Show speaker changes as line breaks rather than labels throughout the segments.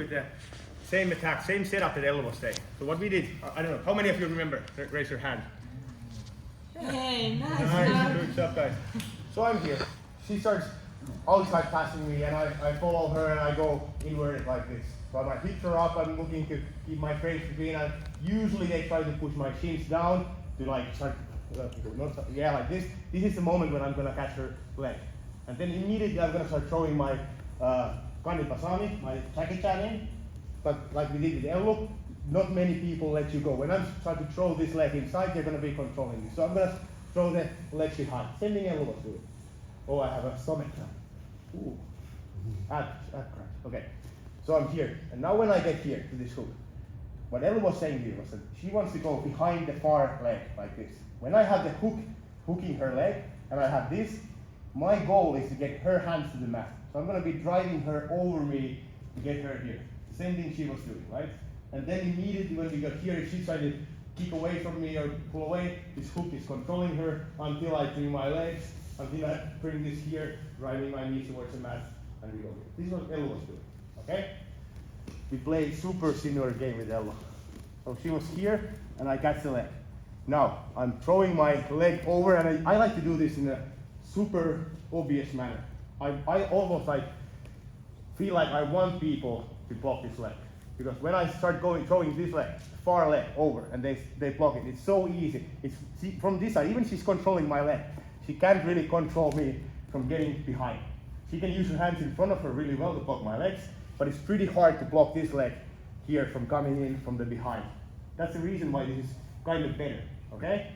with the same attack, same setup that Ella was saying. So what we did, I don't know, how many of you remember? Raise your hand.
Hey,
Nice, good job guys. So I'm here, she starts outside passing me and I follow her and I go inward like this. So I pick her up, I'm looking to keep my frames between, and usually they try to push my shins down to like start, like this. This is the moment when I'm gonna catch her leg. And then immediately I'm gonna start throwing my kanipasami, my Jackie Chan in. But like we did with Ellu, not many people let you go. When I'm trying to throw this leg inside, they're gonna be controlling this. So I'm gonna throw the legs behind. Same thing Ellu was doing. Oh, I have a stomach cramp. Ooh, ab cramp. Okay, so I'm here. And now when I get here to this hook, what Ellu was saying here was that she wants to go behind the far leg like this. When I have the hook hooking her leg, and I have this, my goal is to get her hands to the mat. So I'm gonna be driving her over me to get her here. Same thing she was doing, right? And then immediately when we got here, if she tried to kick away from me or pull away, this hook is controlling her until I bring my legs, until I bring this here, driving my knees towards the mat, and we go here. This is what Ella was doing, okay? We played super similar game with Ella. So she was here, and I catch the leg. Now, I'm throwing my leg over, and I like to do this in a super obvious manner. I almost like feel like I want people to block this leg. Because when I start throwing this leg, far leg over, and they block it, it's so easy. See, from this side, even she's controlling my leg. She can't really control me from getting behind. She can use her hands in front of her really well to block my legs, but it's pretty hard to block this leg here from coming in from the behind. That's the reason why this is kind of better, okay?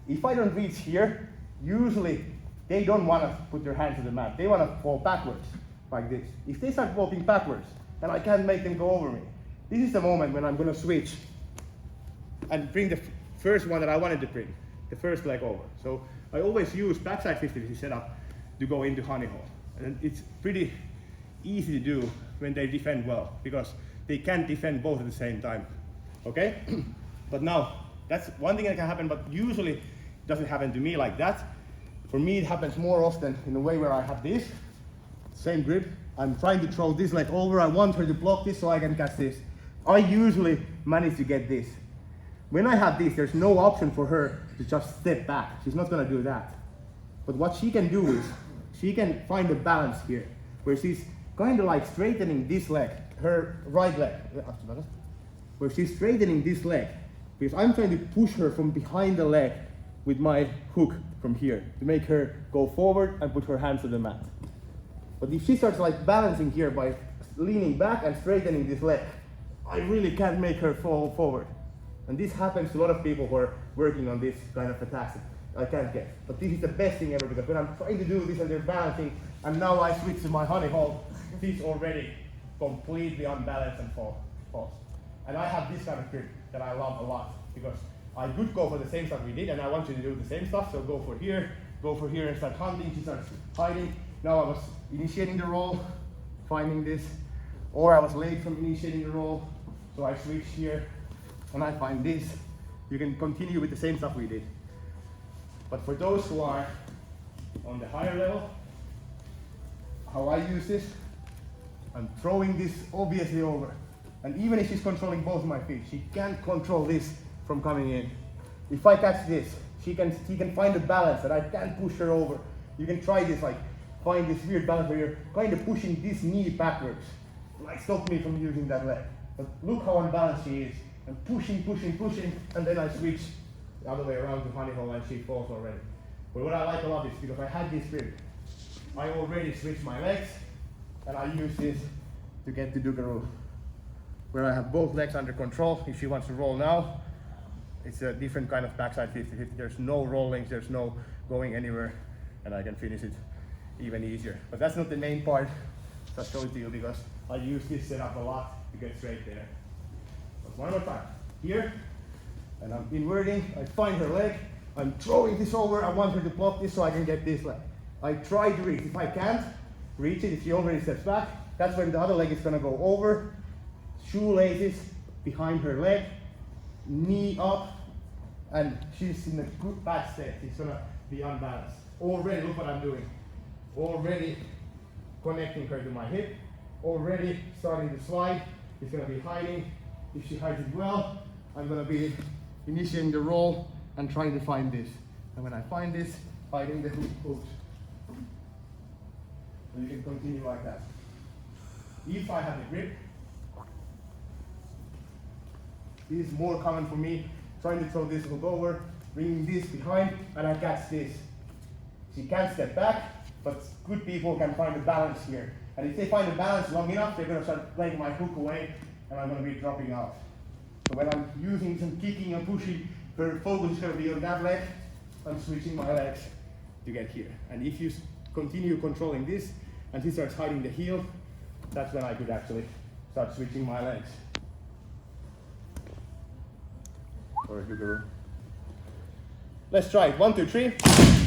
If I don't reach here, usually they don't want to put their hands to the mat. They want to fall backwards like this. If they start walking backwards, and I can't make them go over me, this is the moment when I'm going to switch and bring the first one that I wanted to bring, the first leg over. So I always use backside 50-50 setup to go into honey hole. And it's pretty easy to do when they defend well, because they can't defend both at the same time, okay? But now, that's one thing that can happen, but usually it doesn't happen to me like that. For me, it happens more often in a way where I have this, same grip. I'm trying to throw this leg over. I want her to block this so I can catch this. I usually manage to get this. When I have this, there's no option for her to just step back. She's not gonna do that. But what she can do is, she can find a balance here, where she's kind of like straightening this leg, her right leg, where she's straightening this leg, because I'm trying to push her from behind the leg with my hook from here, to make her go forward and put her hands to the mat. But if she starts like balancing here by leaning back and straightening this leg, I really can't make her fall forward. And this happens to a lot of people who are working on this kind of attacks I can't get. But this is the best thing ever, because when I'm trying to do this and they're balancing, and now I switch to my honey hole, she's already completely unbalanced and falls. And I have this kind of grip that I love a lot, because I could go for the same stuff we did, and I want you to do the same stuff, so go for here and start hunting. She starts hiding. Now I was initiating the roll, finding this, or I was late from initiating the roll, so I switch here, and I find this. You can continue with the same stuff we did. But for those who are on the higher level, how I use this, I'm throwing this obviously over. And even if she's controlling both my feet, she can't control this from coming in. If I catch this, she can find a balance that I can't push her over. You can try this, like find this weird balance where you're kind of pushing this knee backwards, like stop me from using that leg. But look how unbalanced she is. I'm pushing, and then I switch the other way around to honey hole and she falls already. But what I like a lot is, because I had this grip, I already switched my legs, and I use this to get to dukuru, where I have both legs under control. If she wants to roll now, it's a different kind of backside 50-50. There's no rolling, there's no going anywhere, and I can finish it even easier. But that's not the main part. Just show it to you because I use this setup a lot to get straight there. But one more time. Here, and I'm inverting. I find her leg. I'm throwing this over. I want her to block this so I can get this leg. I try to reach. If I can't reach it, if she already steps back, that's when the other leg is gonna go over. Shoelaces behind her leg, knee up, and she's in a good bad state. She's gonna be unbalanced. Already, look what I'm doing. Already connecting her to my hip, already starting to slide. It's gonna be hiding. If she hides it well, I'm gonna be initiating the roll and trying to find this. And when I find this, hiding the hooks. So you can continue like that. If I have the grip, this is more common for me, trying to throw this hook over, bringing this behind, and I catch this. She can't step back, but good people can find a balance here. And if they find a balance long enough, they're gonna start playing my hook away, and I'm gonna be dropping out. So when I'm using some kicking and pushing, her focus is gonna be on that leg. I'm switching my legs to get here. And if you continue controlling this, and she starts hiding the heel, that's when I could actually start switching my legs. Or a dukuru. Let's try it. 1, 2, 3.